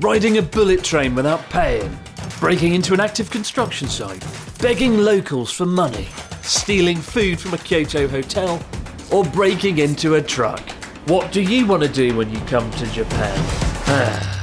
riding a bullet train without paying, breaking into an active construction site, begging locals for money, stealing food from a Kyoto hotel, or breaking into a truck. What do you want to do when you come to Japan?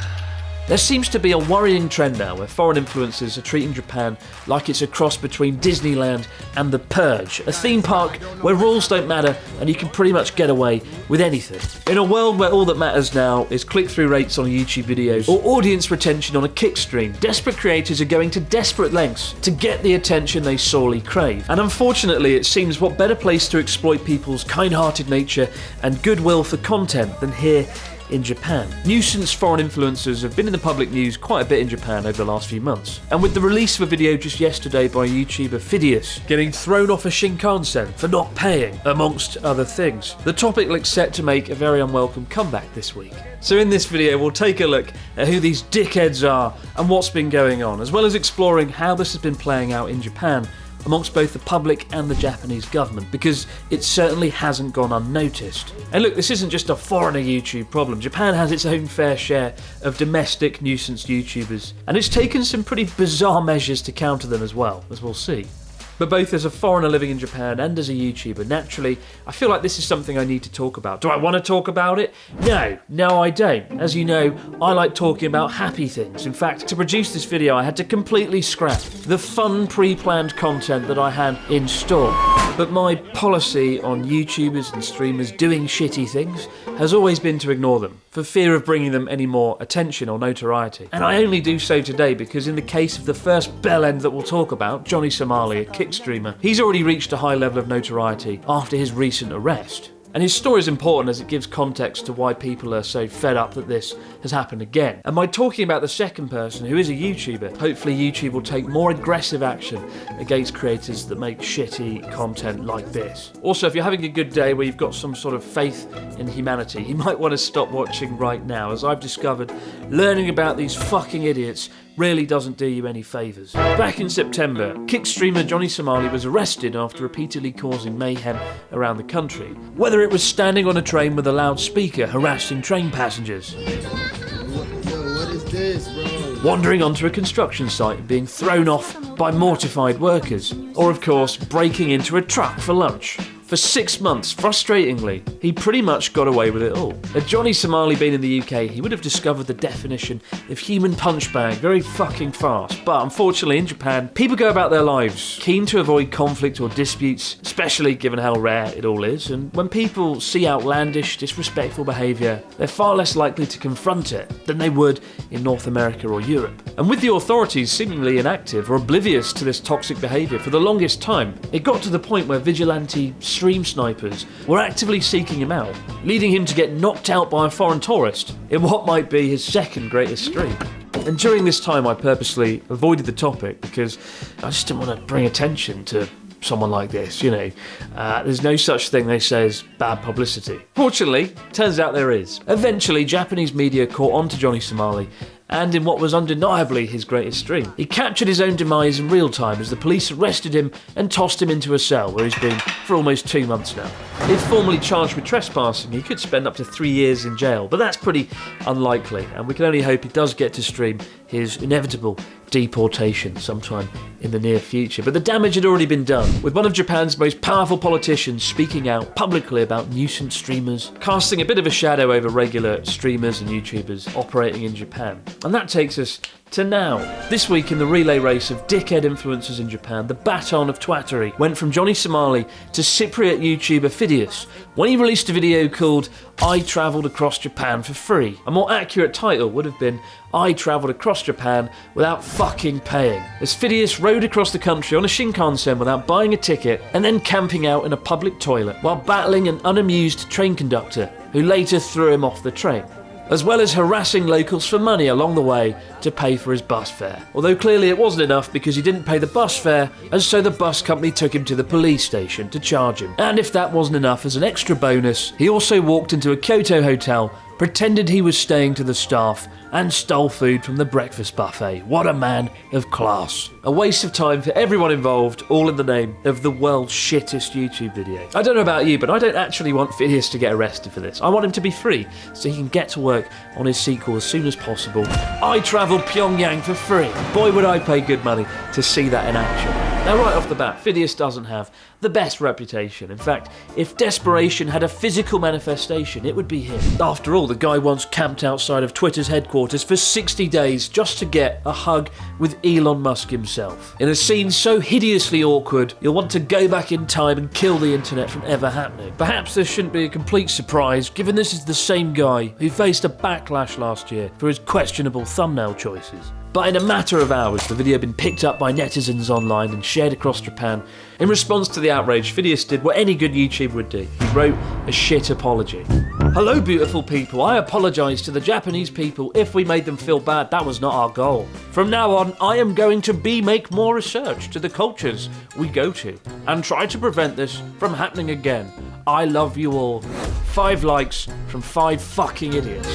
There seems to be a worrying trend now where foreign influencers are treating Japan like it's a cross between Disneyland and The Purge, a theme park where rules don't matter and you can pretty much get away with anything. In a world where all that matters now is click-through rates on YouTube videos or audience retention on a Kick stream, desperate creators are going to desperate lengths to get the attention they sorely crave. And unfortunately, it seems what better place to exploit people's kind-hearted nature and goodwill for content than here in Japan. Nuisance foreign influencers have been in the public news quite a bit in Japan over the last few months. And with the release of a video just yesterday by YouTuber Phidias getting thrown off a Shinkansen for not paying, amongst other things, the topic looks set to make a very unwelcome comeback this week. So in this video, we'll take a look at who these dickheads are and what's been going on, as well as exploring how this has been playing out in Japan amongst both the public and the Japanese government, because it certainly hasn't gone unnoticed. And look, this isn't just a foreigner YouTube problem. Japan has its own fair share of domestic nuisance YouTubers, and it's taken some pretty bizarre measures to counter them as well, as we'll see. But both as a foreigner living in Japan and as a YouTuber, naturally, I feel like this is something I need to talk about. Do I want to talk about it? No, I don't. As you know, I like talking about happy things. In fact, to produce this video, I had to completely scrap the fun pre-planned content that I had in store. But my policy on YouTubers and streamers doing shitty things has always been to ignore them, for fear of bringing them any more attention or notoriety. And I only do so today because in the case of the first bellend that we'll talk about, Johnny Somali, a Kick streamer, he's already reached a high level of notoriety after his recent arrest. And his story is important as it gives context to why people are so fed up that this has happened again. And by talking about the second person, who is a YouTuber, hopefully YouTube will take more aggressive action against creators that make shitty content like this. Also, if you're having a good day where you've got some sort of faith in humanity, you might want to stop watching right now, as I've discovered learning about these fucking idiots really doesn't do you any favours. Back in September, Kick streamer Johnny Somali was arrested after repeatedly causing mayhem around the country. Whether it was standing on a train with a loudspeaker harassing train passengers, wandering onto a construction site and being thrown off by mortified workers, or of course breaking into a truck for lunch. For 6 months, frustratingly, he pretty much got away with it all. Had Johnny Somali been in the UK, he would have discovered the definition of human punch bag very fucking fast. But unfortunately in Japan, people go about their lives keen to avoid conflict or disputes, especially given how rare it all is. And when people see outlandish, disrespectful behaviour, they're far less likely to confront it than they would in North America or Europe. And with the authorities seemingly inactive or oblivious to this toxic behaviour for the longest time, it got to the point where vigilante stream snipers were actively seeking him out, leading him to get knocked out by a foreign tourist in what might be his second greatest stream. And during this time I purposely avoided the topic because I just didn't want to bring attention to someone like this, you know. There's no such thing, they say, as bad publicity. Fortunately, turns out there is. Eventually, Japanese media caught on to Johnny Somali, and in what was undeniably his greatest stream. He captured his own demise in real time as the police arrested him and tossed him into a cell where he's been for almost 2 months now. If formally charged with trespassing, he could spend up to 3 years in jail, but that's pretty unlikely, and we can only hope he does get to stream his inevitable deportation sometime in the near future. But the damage had already been done, with one of Japan's most powerful politicians speaking out publicly about nuisance streamers, casting a bit of a shadow over regular streamers and YouTubers operating in Japan. And that takes us to now. This week in the relay race of dickhead influencers in Japan, the baton of twattery went from Johnny Somali to Cypriot YouTuber Phidias when he released a video called I Travelled Across Japan for Free. A more accurate title would have been I Travelled Across Japan Without Fucking Paying, as Phidias rode across the country on a Shinkansen without buying a ticket and then camping out in a public toilet while battling an unamused train conductor who later threw him off the train, as well as harassing locals for money along the way to pay for his bus fare. Although clearly it wasn't enough because he didn't pay the bus fare, and so the bus company took him to the police station to charge him. And if that wasn't enough, as an extra bonus, he also walked into a Kyoto hotel pretended he was staying to the staff, and stole food from the breakfast buffet. What a man of class. A waste of time for everyone involved, all in the name of the world's shittest YouTube video. I don't know about you, but I don't actually want Phineas to get arrested for this. I want him to be free, so he can get to work on his sequel as soon as possible. I travel Pyongyang for free. Boy, would I pay good money to see that in action. Now, right off the bat, Phineas doesn't have the best reputation. In fact, if desperation had a physical manifestation, it would be him. After all, the guy once camped outside of Twitter's headquarters for 60 days just to get a hug with Elon Musk himself. In a scene so hideously awkward, you'll want to go back in time and kill the internet from ever happening. Perhaps this shouldn't be a complete surprise, given this is the same guy who faced a backlash last year for his questionable thumbnail choices. But in a matter of hours, the video had been picked up by netizens online and shared across Japan. In response to the outrage, Phineas did what any good YouTuber would do. He wrote a shit apology. Hello, beautiful people. I apologise to the Japanese people if we made them feel bad. That was not our goal. From now on, I am going to make more research to the cultures we go to and try to prevent this from happening again. I love you all. 5 likes from 5 fucking idiots.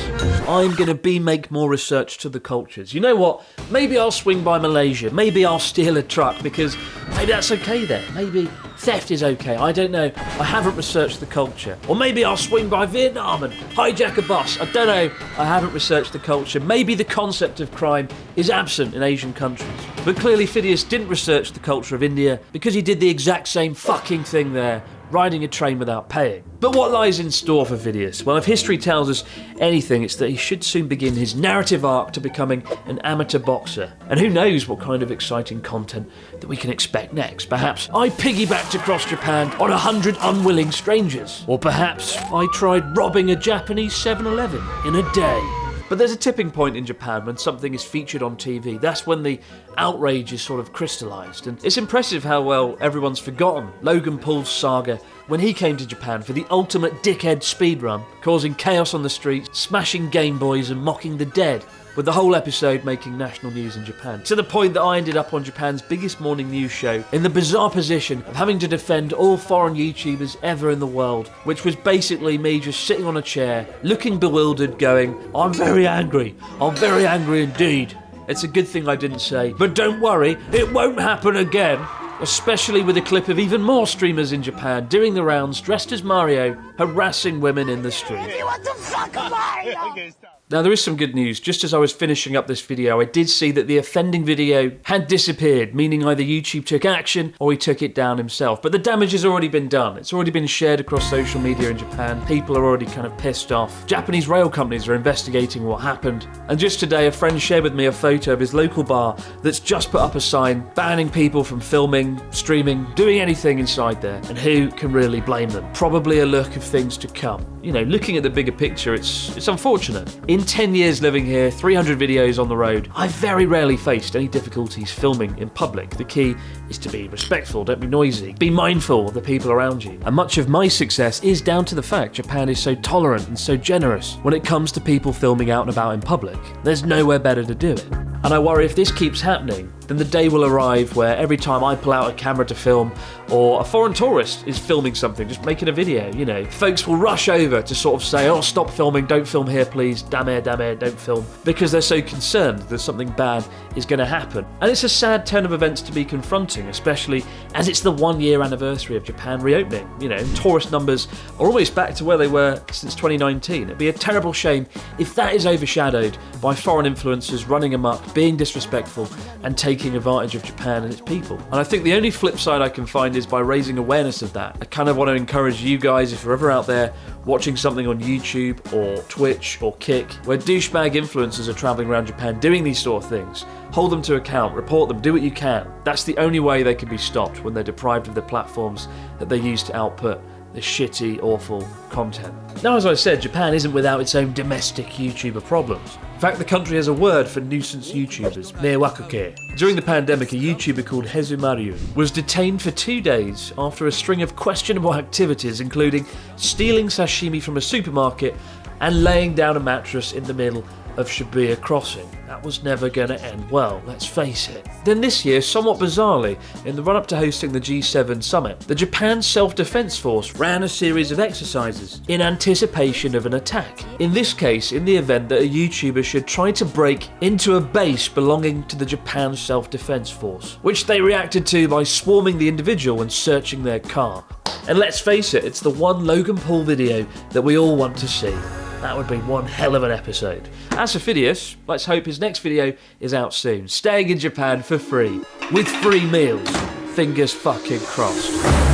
I'm gonna make more research to the cultures. You know what? Maybe I'll swing by Malaysia. Maybe I'll steal a truck because maybe that's okay there. Maybe theft is okay. I don't know. I haven't researched the culture. Or maybe I'll swing by Vietnam and hijack a bus. I don't know. I haven't researched the culture. Maybe the concept of crime is absent in Asian countries. But clearly Phineas didn't research the culture of India because he did the exact same fucking thing there, riding a train without paying. But what lies in store for Phineas? Well, if history tells us anything, it's that he should soon begin his narrative arc to becoming an amateur boxer. And who knows what kind of exciting content that we can expect next. Perhaps I piggybacked across Japan on 100 unwilling strangers. Or perhaps I tried robbing a Japanese 7-Eleven in a day. But there's a tipping point in Japan when something is featured on TV. That's when the outrage is sort of crystallised. And it's impressive how well everyone's forgotten Logan Paul's saga when he came to Japan for the ultimate dickhead speedrun, causing chaos on the streets, smashing Game Boys and mocking the dead, with the whole episode making national news in Japan. To the point that I ended up on Japan's biggest morning news show in the bizarre position of having to defend all foreign YouTubers ever in the world, which was basically me just sitting on a chair, looking bewildered, going, I'm very angry indeed. It's a good thing I didn't say, but don't worry, it won't happen again. Especially with a clip of even more streamers in Japan doing the rounds dressed as Mario, harassing women in the street. What the fuck am I? Okay, stop. Now there is some good news. Just as I was finishing up this video, I did see that the offending video had disappeared, meaning either YouTube took action or he took it down himself. But the damage has already been done. It's already been shared across social media in Japan. People are already kind of pissed off. Japanese rail companies are investigating what happened. And just today, a friend shared with me a photo of his local bar that's just put up a sign banning people from filming, streaming, doing anything inside there. And who can really blame them? Probably a look of things to come. You know, looking at the bigger picture, it's unfortunate. In 10 years living here, 300 videos on the road, I've very rarely faced any difficulties filming in public. The key is to be respectful, don't be noisy, be mindful of the people around you. And much of my success is down to the fact Japan is so tolerant and so generous when it comes to people filming out and about in public. There's nowhere better to do it. And I worry if this keeps happening, then the day will arrive where every time I pull out a camera to film, or a foreign tourist is filming something, just making a video, you know, folks will rush over to sort of say, oh, stop filming, don't film here, please, damn it, don't film, because they're so concerned that something bad is going to happen. And it's a sad turn of events to be confronting, especially as it's the 1-year anniversary of Japan reopening. You know, tourist numbers are almost back to where they were since 2019. It'd be a terrible shame if that is overshadowed by foreign influencers running amok, being disrespectful, and taking advantage of Japan and its people. And I think the only flip side I can find is by raising awareness of that. I kind of want to encourage you guys, if you're ever out there watching something on YouTube or Twitch or Kick, where douchebag influencers are traveling around Japan doing these sort of things, hold them to account, report them, do what you can. That's the only way they can be stopped when they're deprived of the platforms that they use to output the shitty, awful content. Now, as I said, Japan isn't without its own domestic YouTuber problems. In fact, the country has a word for nuisance YouTubers, meiwakuke. During the pandemic, a YouTuber called Hezumaru was detained for 2 days after a string of questionable activities, including stealing sashimi from a supermarket and laying down a mattress in the middle of Shibuya Crossing. That was never going to end well, let's face it. Then this year, somewhat bizarrely, in the run-up to hosting the G7 summit, the Japan Self-Defense Force ran a series of exercises in anticipation of an attack. In this case, in the event that a YouTuber should try to break into a base belonging to the Japan Self-Defense Force, which they reacted to by swarming the individual and searching their car. And let's face it, it's the one Logan Paul video that we all want to see. That would be one hell of an episode. As for Phidias, let's hope his next video is out soon. Staying in Japan for free, with free meals. Fingers fucking crossed.